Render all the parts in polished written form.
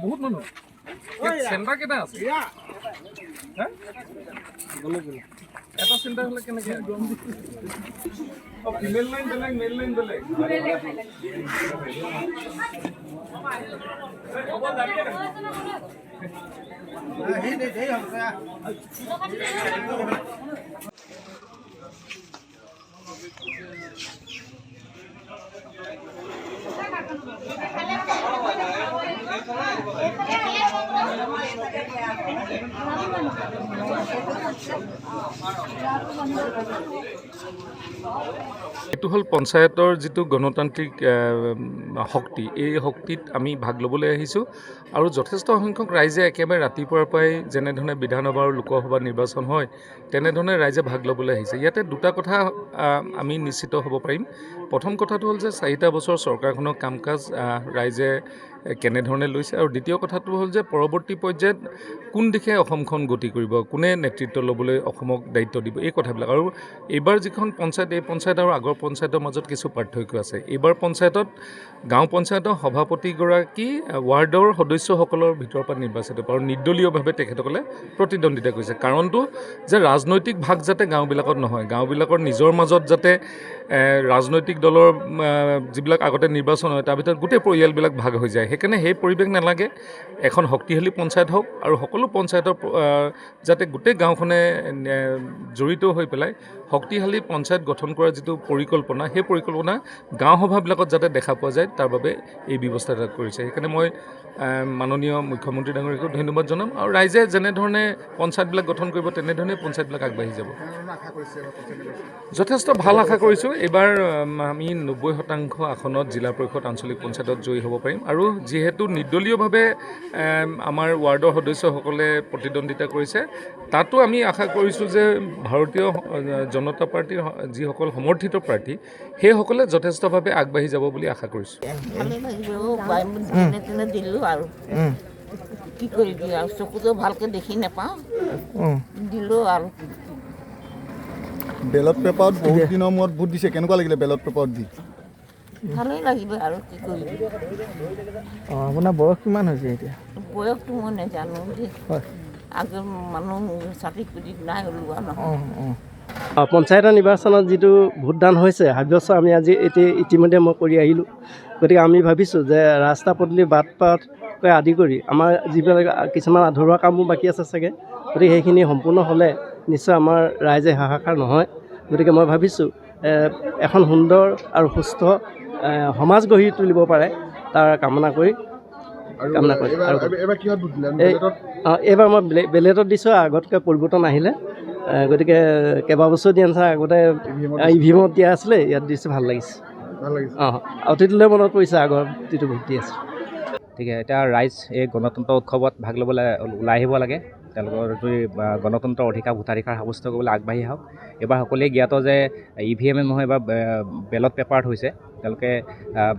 বহুত মানুহ চেণ্টাৰ কেইটা আছে এটা চেণ্টাৰ হ'লে কেনেকৈ ফিমেল লাইন বেলেগ মেল লাইন বেলেগ এইটো হ'ল পঞ্চায়তৰ যিটো গণতান্ত্ৰিক শক্তি এই শক্তিত আমি ভাগ ল'বলৈ আহিছোঁ আৰু যথেষ্ট সংখ্যক ৰাইজে একেবাৰে ৰাতিপুৱাৰ পৰাই যেনেধৰণে বিধানসভা আৰু লোকসভা নিৰ্বাচন হয় তেনেধৰণে ৰাইজে ভাগ ল'বলৈ আহিছে ইয়াতে দুটা কথা আমি নিশ্চিত হ'ব পাৰিম প্ৰথম কথাটো হ'ল যে 4টা বছৰ চৰকাৰখনৰ কাম কাজ ৰাইজে কেনেধৰণে লৈছে আৰু দ্বিতীয় কথাটো হ'ল যে পৰৱৰ্তী পৰ্যায়ত কোন দিশে অসমখন গতি কৰিব কোনে নেতৃত্ব ল'বলৈ অসমক দায়িত্ব দিব এই কথাবিলাক আৰু এইবাৰ যিখন পঞ্চায়ত এই পঞ্চায়ত আৰু আগৰ পঞ্চায়তৰ মাজত কিছু পাৰ্থক্য আছে এইবাৰ পঞ্চায়তত গাঁও পঞ্চায়তৰ সভাপতিগৰাকী ৱাৰ্ডৰ সদস্যসকলৰ ভিতৰৰ পৰা নিৰ্বাচিত আৰু নিৰ্দলীয়ভাৱে তেখেতসকলে প্ৰতিদ্বন্দ্বিতা কৰিছে কাৰণটো যে ৰাজনৈতিক ভাগ যাতে গাঁওবিলাকত নহয় গাঁওবিলাকৰ নিজৰ মাজত যাতে ৰাজনৈতিক দলৰ যিবিলাক আগতে নিৰ্বাচন হয় তাৰ ভিতৰত গোটেই পৰিয়ালবিলাক ভাগ হৈ যায় সেইকাৰণে সেই পৰিৱেশ নালাগে এখন শক্তিশালী পঞ্চায়ত হওক আৰু সকলো পঞ্চায়তৰ যাতে গোটেই গাঁওখনে জড়িত হৈ পেলাই শক্তিশালী পঞ্চায়ত গঠন কৰাৰ যিটো পৰিকল্পনা সেই পৰিকল্পনা গাঁও সভাবিলাকত যাতে দেখা পোৱা যায় তাৰ বাবে এই ব্যৱস্থা এটা কৰিছে সেইকাৰণে মই মাননীয় মুখ্যমন্ত্ৰী ডাঙৰীয়াকো ধন্যবাদ জনাম আৰু ৰাইজে যেনেধৰণে পঞ্চায়তবিলাক গঠন কৰিব তেনেধৰণে পঞ্চায়তবিলাক আগবাঢ়ি যাব যথেষ্ট ভাল আশা কৰিছোঁ এইবাৰ আমি 90% আসনত জিলা পৰিষদ আঞ্চলিক পঞ্চায়তত জয়ী হ'ব পাৰিম আৰু যিহেতু নিৰ্দলীয়ভাৱে আমাৰ ৱাৰ্ডৰ সদস্যসকলে প্ৰতিদ্বন্দ্বিতা কৰিছে তাতো আমি আশা কৰিছোঁ যে ভাৰতীয় জনতা পাৰ্টিৰ যিসকল সমৰ্থিত প্ৰাৰ্থী সেইসকলে যথেষ্টভাৱে আগবাঢ়ি যাব বুলি আশা কৰিছোঁ আৰু কি কৰিবি আৰু চকুতো ভালকৈ দেখি নাপাওঁ দিলোঁ আৰু বেলট পেপাৰত বহুত দিনৰ মূৰত ভোট দিছে কেনেকুৱা লাগিলে বেলট পেপাৰত দি ভালেই লাগিব আৰু কি কৰিবি আপোনাৰ বয়স কিমান হৈছে এতিয়া বয়সটো মই নাজানো দেই আগৰ মানুহ চাৰ্টিফিকেট নাই ওলোৱা নহয় পঞ্চায়তৰ নিৰ্বাচনত যিটো ভোটদান হৈছে সাব্যস্ত আমি আজি ইতিমধ্যে মই কৰি আহিলোঁ গতিকে আমি ভাবিছোঁ যে ৰাস্তা পদূলি বাট পাতকৈ আদি কৰি আমাৰ যিবিলাক কিছুমান আধৰুৱা কামবোৰ বাকী আছে চাগে গতিকে সেইখিনি সম্পূৰ্ণ হ'লে নিশ্চয় আমাৰ ৰাইজে হাহাকাৰ নহয় গতিকে মই ভাবিছোঁ এখন সুন্দৰ আৰু সুস্থ সমাজ গঢ়ি তুলিব পাৰে তাৰ কামনা কৰি এইবাৰ মই বেলেটত দিছোঁ আগতকৈ পৰিৱৰ্তন আহিলে গতিকে কেইবাবছৰ দিয়া নিচিনা আগতে EVM-ত দিয়া আছিলে ইয়াত দিছোঁ ভাল লাগিছে অতীতলৈ মনত পৰিছে আগৰ যিটো ভোট দি আছে ঠিক আছে এতিয়া ৰাইজ এই গণতন্ত্ৰ উৎসৱত ভাগ ল'বলৈ ওলাই আহিব লাগে তেওঁলোকৰ যদি গণতন্ত্ৰৰ অধিকাৰ ভোটাধিকাৰ সাব্যস্ত কৰিবলৈ আগবাঢ়ি আহক এইবাৰ সকলোৱে জ্ঞাত যে EVM নহয় এবাৰ বেলট পেপাৰত হৈছে তেওঁলোকে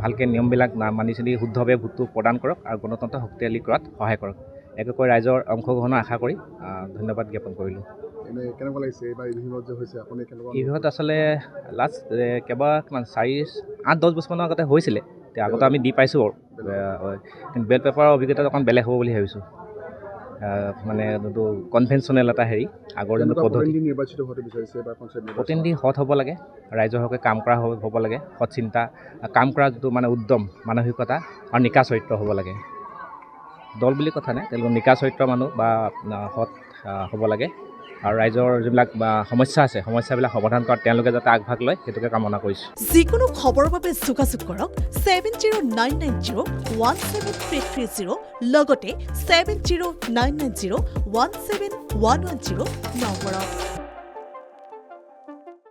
ভালকৈ নিয়মবিলাক মানি চলি শুদ্ধভাৱে ভোটটো প্ৰদান কৰক আৰু গণতন্ত্ৰ শক্তিশালী কৰাত সহায় কৰক একোকৈ ৰাইজৰ অংশগ্ৰহণৰ আশা কৰি ধন্যবাদ জ্ঞাপন কৰিলোঁ কেনেকুৱা লাগিছে এইবাৰ EVM-ত যে হৈছে আপুনি কেনেকুৱা EVM-ত আচলতে লাষ্ট কিমান 8-10 বছৰমানৰ আগতে হৈছিলে এতিয়া আগতে আমি দি পাইছোঁ কিন্তু বেলট পেপাৰৰ অভিজ্ঞতা অকণ বেলেগ হ'ব বুলি ভাবিছোঁ মানে যোনটো কনভেনশ্যনেল এটা হেৰি আগৰ যোনটো পদ্ধতি প্ৰতিনিধি সৎ হ'ব লাগে ৰাইজৰ হকে কাম কৰা হ'ব লাগে সৎ চিন্তা কাম কৰা যিটো মানে উদ্যম মানসিকতা আৰু নিকা চৰিত্ৰ হ'ব লাগে দল বুলি কথা নাই তেওঁলোকৰ নিকা চৰিত্ৰ মানুহ বা সৎ হ'ব লাগে আৰু ৰাইজৰ যিবিলাক সমস্যা আছে সমস্যাবিলাক সমাধান কৰাত তেওঁলোকে যাতে আগভাগ লয় সেইটোকে কামনা কৰিছোঁ যিকোনো খবৰৰ বাবে যোগাযোগ কৰক 7099017330 লগতে 7099017110 নম্বৰত